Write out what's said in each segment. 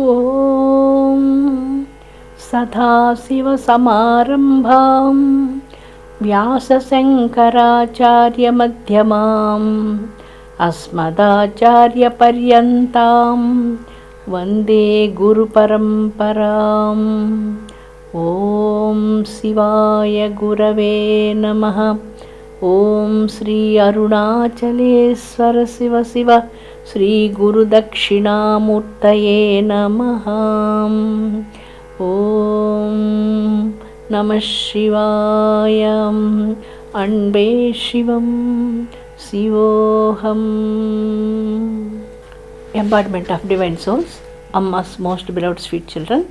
ॐ सदाशिवसमारम्भां व्यासशङ्कराचार्यमध्यमाम् अस्मदाचार्यपर्यन्तां वन्दे गुरुपरम्पराम्। ॐ शिवाय गुरवे नमः। ॐ श्री अरुणाचलेश्वर शिव शिव श्री गुरुदक्षिणामूर्तये नमः। ॐ नमः शिवाय। अन्बे शिवं शिवोऽहम्. Embodiment of Divine Souls, Amma's most beloved sweet children.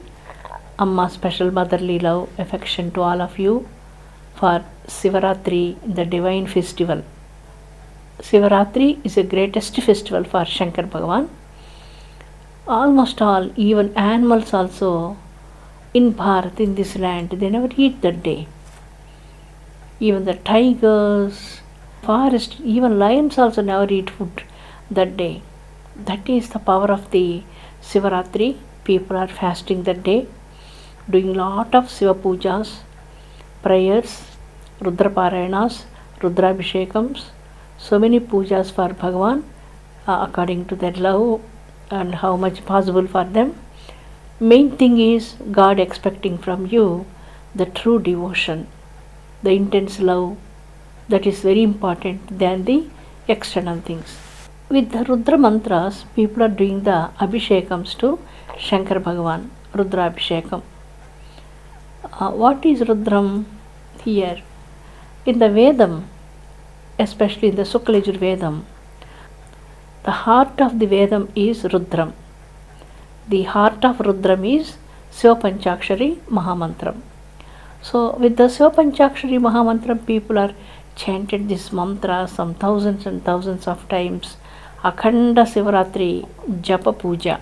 Amma's special motherly love, affection to all of you for Shivaratri, the divine festival. Shivaratri is the greatest festival for Shankar Bhagavan. Almost all, even animals also in Bharat, in this land, they never eat that day. Even the tigers, forest, even lions also never eat food that day. That is the power of the Shivaratri. People are fasting that day, doing lot of Shiva pujas, prayers, Rudra Parayanas, Rudrabhishekams, so many pujas for Bhagavan according to their love and how much possible for them. Main thing is God expecting from you the true devotion, the intense love, that is very important than the external things. With the Rudra mantras, people are doing the Abhishekams to Shankar Bhagavan, Rudra Abhishekam. What is Rudram here? In the Vedam, especially in the Shukla Yajurvedam, the heart of the Vedam is Rudram. The heart of Rudram is Shiva Panchakshari Mahamantram. So with the Shiva Panchakshari Mahamantram, people are chanted this mantra some thousands and thousands of times. Akhanda Shivaratri Japa Puja.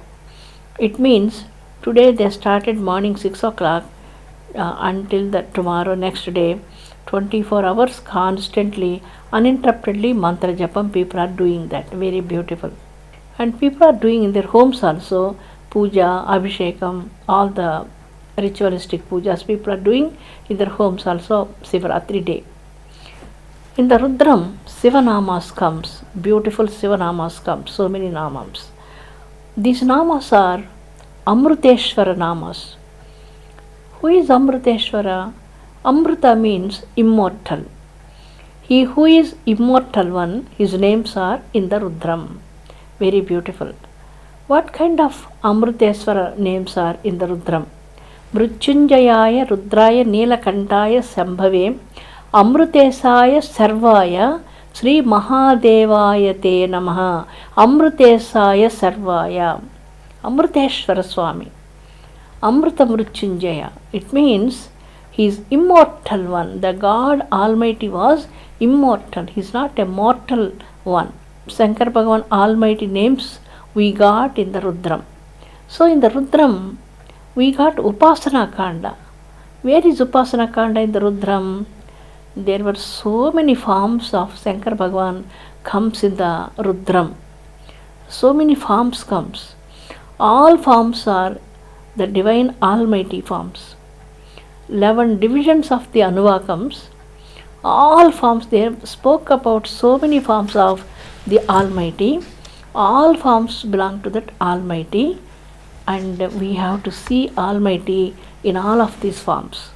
It means today they started morning 6 o'clock until the tomorrow next day, 24 hours constantly, uninterruptedly mantra japam. People are doing that. Very beautiful. And people are doing in their homes also puja, abhishekam, all the ritualistic pujas people are doing in their homes also Shivaratri day. In the Rudram, Shiva namas comes, beautiful Shiva namas comes, so many namams. These namas are Amruteshwara namas. Who is Amruteshwara? Amruta means immortal. He who is immortal one, his names are in the Rudram. Very beautiful. What kind of Amruteshwara names are in the Rudram? Mrutyunjayaya Rudraya Neelakantaya Sambhave Amrutesaya Sarvaya Sri Mahadevaya Te Namaha. Amrutesaya Sarvaya. Amruteshwara Swami. Amruta Mrutyunjaya. It means he is immortal one. The God Almighty was immortal. He is not a mortal one. Shankar Bhagavan Almighty names we got in the Rudram. So in the Rudram we got Upasana Kanda. Where is Upasana Kanda in the Rudram? There were so many forms of Shankar Bhagavan comes in the Rudram. So many forms comes. All forms are the divine Almighty forms. 11 divisions of the Anuvakams, all forms, they spoke about so many forms of the Almighty. All forms belong to that Almighty, and we have to see Almighty in all of these forms.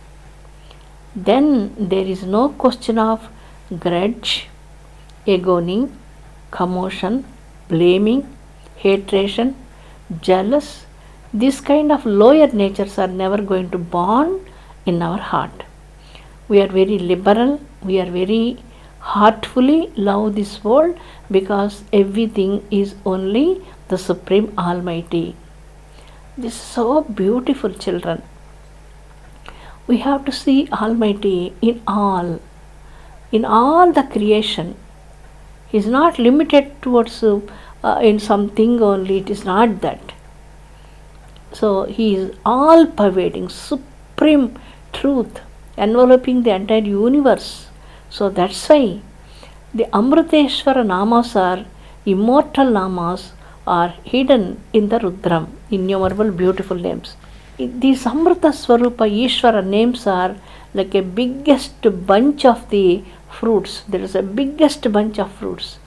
Then there is no question of grudge, agony, commotion, blaming, hatred, jealous. This kind of lower natures are never going to born in our heart. We are very liberal, we are very heartfully love this world because everything is only the Supreme Almighty. This is so beautiful, children. We have to see Almighty in all the creation. He is not limited towards in something only. It is not that. So He is all pervading, supreme truth, enveloping the entire universe. So that's why the Amruteshwara namas are immortal namas are hidden in the Rudram, innumerable beautiful names. These Amrita Swarupa Ishvara names are like a biggest bunch of the fruits. There is a biggest bunch of fruits.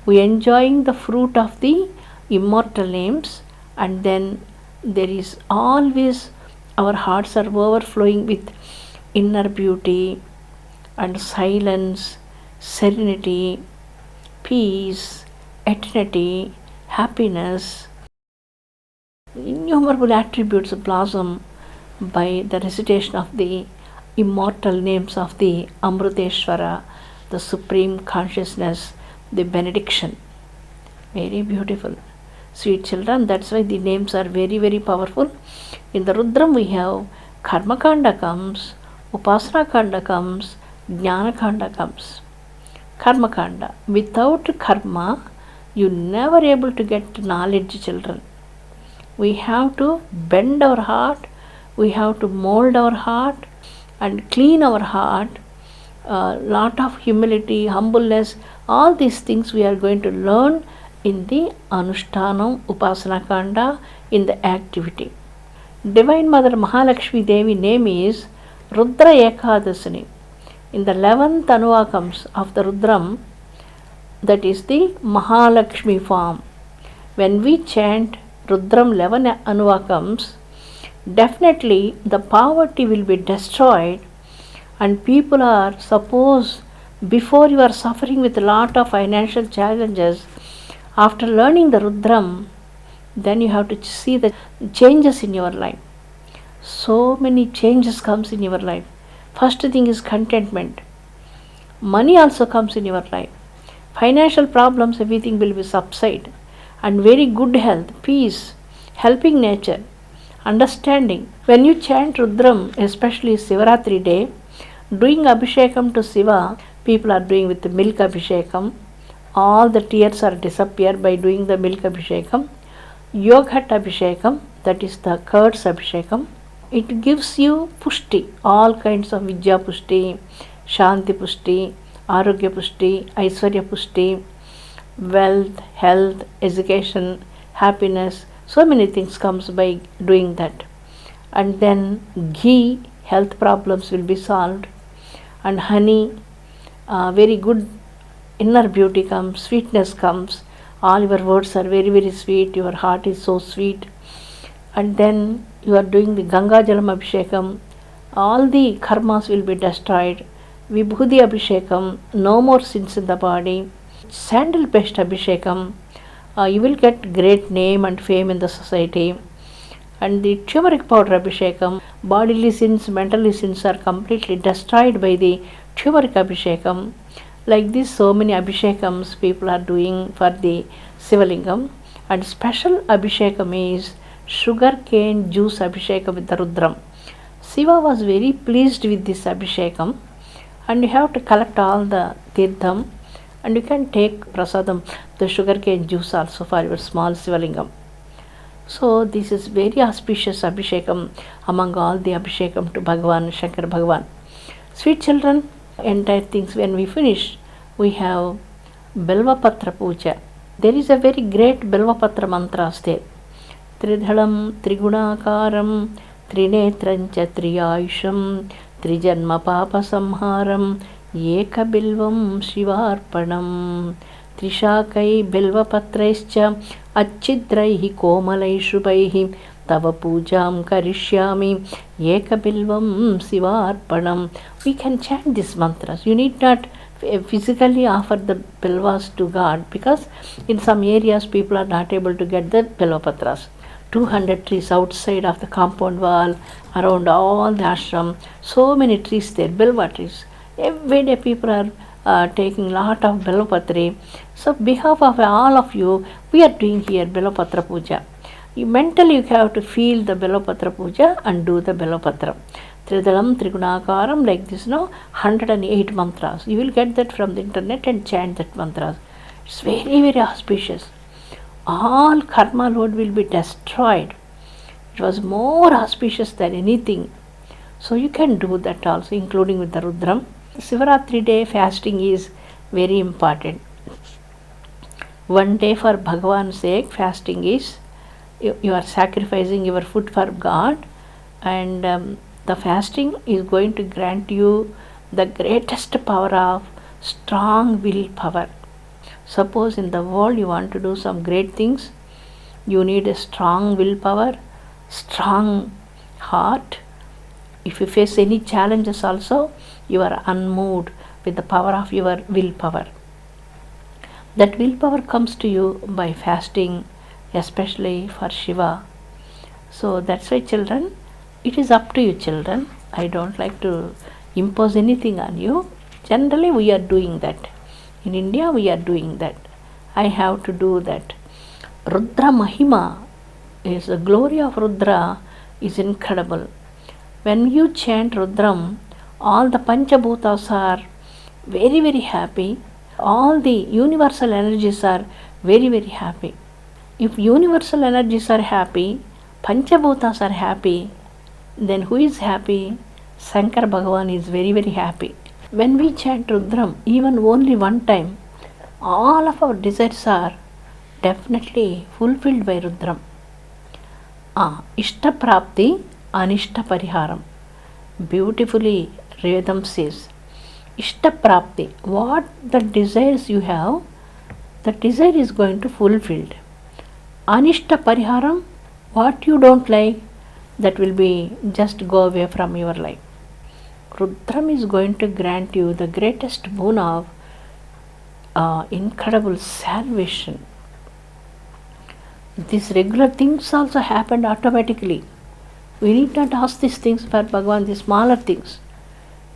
We are enjoying the fruit of the immortal names, and then there is always our hearts are overflowing with inner beauty and silence, serenity, peace, eternity, happiness. Innumerable attributes blossom by the recitation of the immortal names of the Amruteshwara, the Supreme Consciousness, the benediction. Very beautiful. Sweet children, that's why the names are very, very powerful. In the Rudram we have Karma Kanda comes, Upasana Kanda comes, Jnana Kanda comes. Karma Kanda. Without karma, you never able to get knowledge, children. We have to bend our heart, we have to mold our heart and clean our heart. Lot of humility, humbleness, all these things we are going to learn in the Anushtanam Upasana Kanda, in the activity. Divine Mother Mahalakshmi Devi name is Rudra Ekadasini. In the 11th Anuvakams of the Rudram, that is the Mahalakshmi form. When we chant Rudram 11 Anuvakams, definitely the poverty will be destroyed, and people are, suppose before you are suffering with a lot of financial challenges, after learning the Rudram, then you have to see the changes in your life. So many changes comes in your life. First thing is contentment. Money also comes in your life. Financial problems, everything will be subside. And very good health, peace, helping nature, understanding. When you chant Rudram, especially Shivaratri day, doing Abhishekam to Shiva, people are doing with the milk Abhishekam. All the tears are disappear by doing the milk Abhishekam. Yoghat Abhishekam, that is the curds Abhishekam. It gives you pushti, all kinds of Vidya pushti, Shanti pushti, Arogya pushti, Aishwarya pushti, wealth, health, education, happiness. So many things comes by doing that. And then ghee, health problems will be solved. And honey, very good inner beauty comes, sweetness comes. All your words are very, very sweet. Your heart is so sweet. And then you are doing the Ganga Jalam Abhishekam. All the karmas will be destroyed. Vibhudi Abhishekam, no more sins in the body. Sandal paste Abhishekam, you will get great name and fame in the society. And the turmeric powder Abhishekam, bodily sins, mentally sins are completely destroyed by the turmeric Abhishekam. Like this, so many Abhishekams people are doing for the Sivalingam. And special Abhishekam is sugar cane juice Abhishekam with the Rudram. Shiva was very pleased with this Abhishekam, and you have to collect all the Tirtham, and you can take prasadam, the sugar cane juice also for your small Sivalingam. So this is very auspicious Abhishekam among all the Abhishekam to Bhagavan, Shankar Bhagavan. Sweet children, entire things when we finish, we have Bilvapatra Puja. There is a very great Bilvapatra mantras there. Tridhalam Trigunakaram Trinetrancha Triyayusham Trijanma Papa Samharam Eka Bilvam Shivarpanam Trishakai Bilvapatraischa Achidraihi Komalai Shubaihi Tava Pujam Karishyami Eka Bilvam Shivarpanam. We can chant these mantras. You need not physically offer the bilvas to God, because in some areas people are not able to get the bilvapatras. 200 trees outside of the compound wall, around all the ashram, so many trees there, bilva trees. Every day people are taking lot of bilvapatri. So behalf of all of you, we are doing here Bilvapatra Puja. Mentally you have to feel the Bilvapatra Puja and do the Bilvapatra. Tridalam Trigunakaram, like this, 108 mantras. You will get that from the internet and chant that mantras. It's very, very auspicious. All karma load will be destroyed. It was more auspicious than anything. So you can do that also, including with the Rudram. Shivaratri day fasting is very important. One day for Bhagavan's sake, fasting is you are sacrificing your food for God, and the fasting is going to grant you the greatest power of strong willpower. Suppose in the world you want to do some great things, you need a strong willpower, strong heart. If you face any challenges also, you are unmoved with the power of your willpower. That willpower comes to you by fasting, especially for Shiva. So that's why, children, it is up to you, children. I don't like to impose anything on you. Generally we are doing that. In India we are doing that. I have to do that. Rudra Mahima is the glory of Rudra is incredible. When you chant Rudram, all the Panchabhutas are very, very happy. All the universal energies are very, very happy. If universal energies are happy, Panchabhutas are happy, then who is happy? Shankar Bhagavan is very, very happy. When we chant Rudram, even only one time, all of our desires are definitely fulfilled by Rudram. Ishta Prapti, Anishta Pariharam. Beautifully Vedam says, Ishta Prapti, what the desires you have, the desire is going to fulfilled. Anishta Pariharam, what you don't like, that will be just go away from your life. Rudram is going to grant you the greatest boon of incredible salvation. These regular things also happened automatically. We need not ask these things for Bhagavan, the smaller things.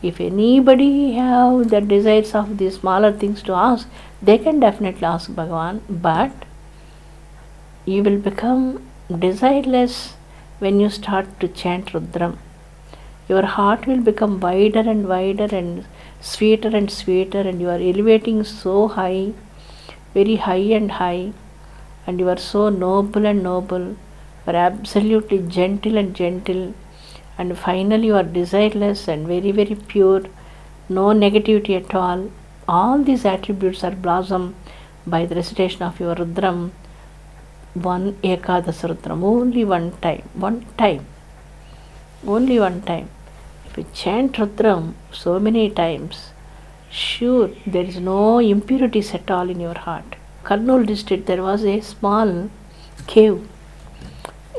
If anybody have the desires of these smaller things to ask, they can definitely ask Bhagavan, but you will become desireless when you start to chant Rudram. Your heart will become wider and wider and sweeter, and you are elevating so high, very high, and you are so noble and noble. You are absolutely gentle, and finally you are desireless and very, very pure, no negativity at all. All these attributes are blossomed by the recitation of your Rudram, one Ekadash Rudram, only one time, only one time. If you chant Rudram so many times, sure there is no impurities at all in your heart. Kurnool district, there was a small cave.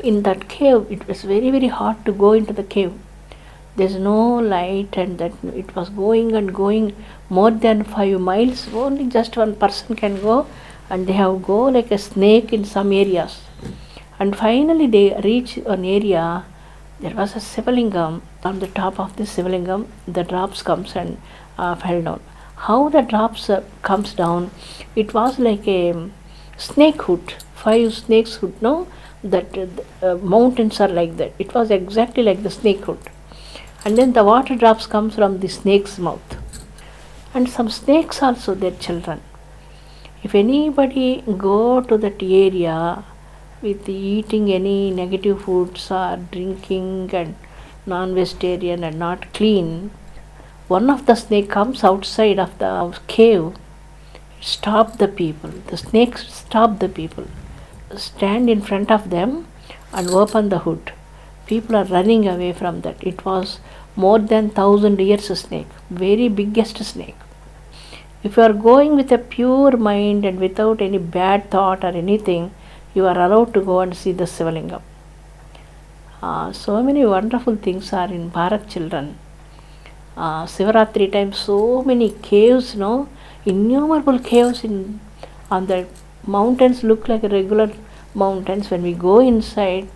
In that cave, it was very, very hard to go into the cave. There is no light, and that it was going and going more than 5 miles. Only just one person can go, and they have go like a snake in some areas. And finally they reach an area. There was a Shivalingam. On the top of the Shivalingam, the drops comes and fell down. How the drops comes down? It was like a snake hood, 5 snakes hood. No, that mountains are like that. It was exactly like the snake hood. And then the water drops comes from the snake's mouth. And some snakes also, their children. If anybody go to that area with eating any negative foods or drinking and non-vegetarian and not clean, one of the snake comes outside of the cave, stop the people. The snakes stop the people, stand in front of them and open the hood. People are running away from that. It was more than 1,000 years snake, very biggest snake. If you are going with a pure mind and without any bad thought or anything, you are allowed to go and see the Shivalingam. So many wonderful things are in Bharat, children. Shivaratri time, so many caves, no? Innumerable caves on the mountains, look like regular mountains. When we go inside,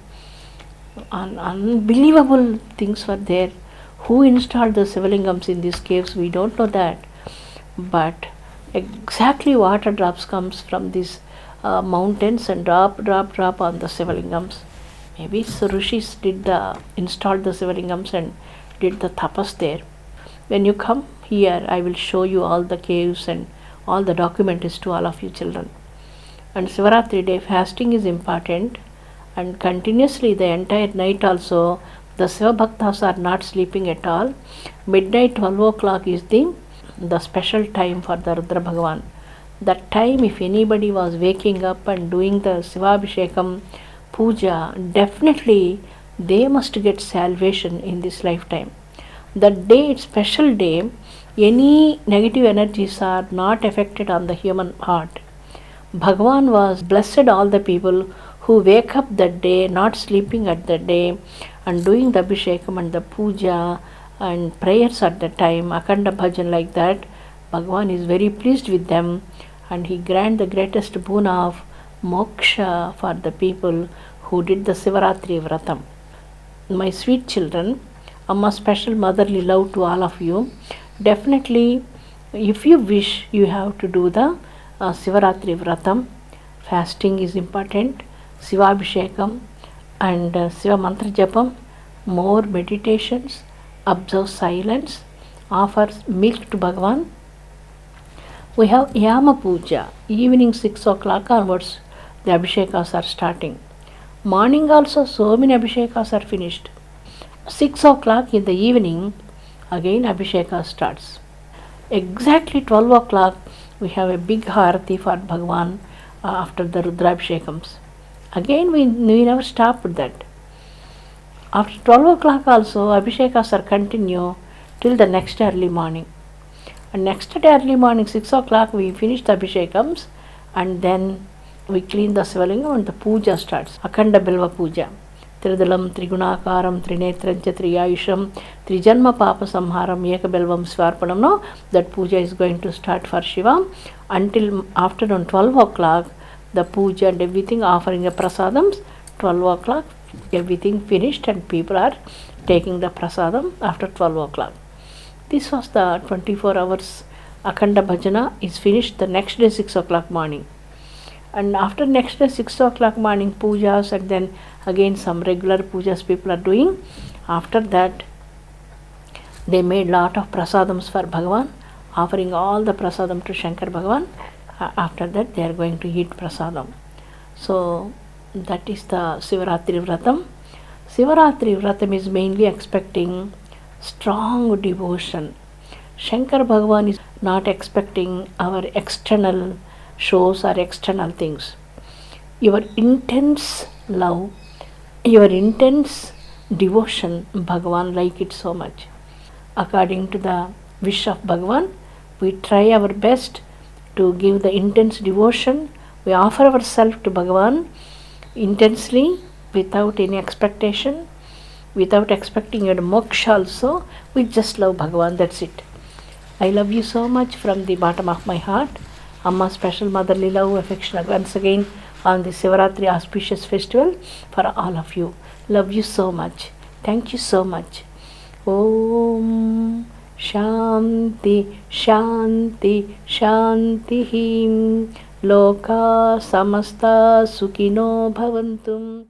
unbelievable things were there. Who installed the Shivalingams in these caves, we don't know that. But exactly water drops comes from these mountains and drop on the Shivalingams. Maybe Rishis installed the Shivalingams and did the tapas there. When you come here, I will show you all the caves and all the documents to all of you children. And Shivaratri day fasting is important, and continuously the entire night also the Shiva Bhaktas are not sleeping at all. Midnight 12 o'clock is the special time for the Rudra Bhagavan. That time, if anybody was waking up and doing the Sivabhishekam puja, definitely they must get salvation in this lifetime. That day, it's special day, any negative energies are not affected on the human heart. Bhagavan was blessed all the people who wake up that day, not sleeping at that day, and doing the Abhishekam and the puja and prayers at the time, Akhanda Bhajan like that. Bhagavan is very pleased with them, and he grant the greatest boon of moksha for the people who did the Shivaratri Vratam. My sweet children, Amma special motherly love to all of you. Definitely, if you wish, you have to do the Shivaratri Vratam. Fasting is important, Sivabhishekam and Shiva Mantra Japam, more meditations, observe silence, offer milk to Bhagavan. We have Yama Puja, evening 6 o'clock onwards, the Abhishekas are starting. Morning also, so many Abhishekas are finished. 6 o'clock in the evening, again Abhisheka starts. Exactly 12 o'clock, we have a big Harati for Bhagavan after the Rudrabhishekams. Again, we never stop with that. After 12 o'clock also, Abhishekas are continue till the next early morning. And next day early morning, 6 o'clock, we finish the Abhishekams and then we clean the Sivalingam and the puja starts. Akhanda Bilva Puja. Tridalam, Trigunakaram, Trinetrancha, Triyayusham, Trijanma Papa Samharam, Ekabelvam Swarpanam. No, that puja is going to start for Shiva until afternoon 12 o'clock. The puja and everything, offering a prasadams. 12 o'clock, everything finished and people are taking the prasadam after 12 o'clock. This was the 24 hours Akhanda Bhajana is finished the next day 6 o'clock morning. And after next day 6 o'clock morning pujas and then again some regular pujas people are doing. After that they made lot of prasadams for Bhagavan, offering all the prasadam to Shankar Bhagavan. After that they are going to eat prasadam. So that is the Shivaratri Vratam. Shivaratri Vratam is mainly expecting strong devotion. Shankar Bhagavan is not expecting our external shows or external things. Your intense love, your intense devotion, Bhagavan like it so much. According to the wish of Bhagavan, we try our best to give the intense devotion. We offer ourselves to Bhagavan intensely without any expectation, without expecting a moksha also. We just love Bhagavan, that's it. I love you so much from the bottom of my heart. Amma special motherly love, affection once again on the Shivaratri auspicious festival for all of you. Love you so much. Thank you so much. Om Shanti Shanti Shanti Loka Samasta Sukhino Bhavantum.